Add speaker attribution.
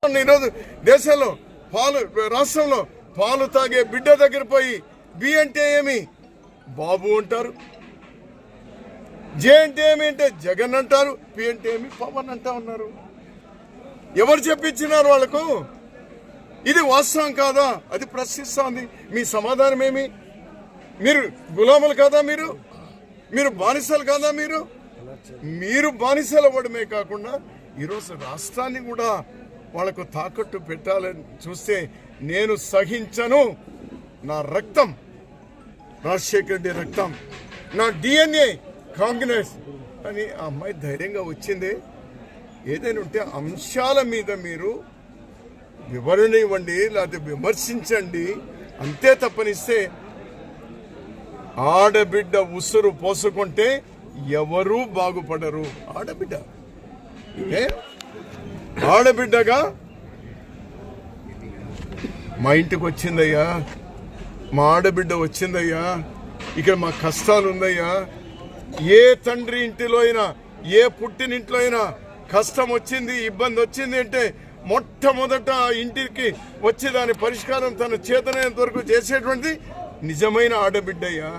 Speaker 1: ఈరోజు దేశంలో రాష్ట్రంలో పాలు తాగే బిడ్డ దగ్గర పోయి బి అంటే ఏమి బాబు అంటారు, జే అంటే ఏమి అంటే జగన్ అంటారు, పి అంటే ఏమి పవన్ అంటా ఉన్నారు. ఎవరు చెప్పించినారు వాళ్ళకు? ఇది వాస్తవం కాదా? అది ప్రశ్నిస్తోంది. మీ సమాధానం ఏమి? మీరు గులాములు కాదా? మీరు బానిసలు కాదా? మీరు బానిసలు అవ్వడమే కాకుండా ఈరోజు రాష్ట్రాన్ని కూడా వాళ్ళకు తాకట్టు పెట్టాలని చూస్తే నేను సహించను. నా రక్తం రాజశేఖర రెడ్డి రక్తం, నా DNA కాంగ్రెస్ అని ఆ అమ్మాయి ధైర్యంగా వచ్చింది. ఏదైనా ఉంటే అంశాల మీద మీరు వివరణ ఇవ్వండి, లేకపోతే విమర్శించండి, అంతే తప్పనిస్తే ఆడబిడ్డ ఉసురు పోసుకుంటే ఎవరూ బాగుపడరు. ఆడబిడ్డగా మా ఇంటికి వచ్చిందయ్యా, మా ఆడబిడ్డ వచ్చిందయ్యా, ఇక్కడ మా కష్టాలు ఉందయ్యా. ఏ తండ్రి ఇంటిలో అయినా, ఏ పుట్టినింట్లో అయినా కష్టం వచ్చింది, ఇబ్బంది వచ్చింది అంటే మొట్టమొదట ఇంటికి వచ్చి దాని పరిష్కారం తన చేతనైనంత వరకు చేసేటువంటిది నిజమైన ఆడబిడ్డయ్యా.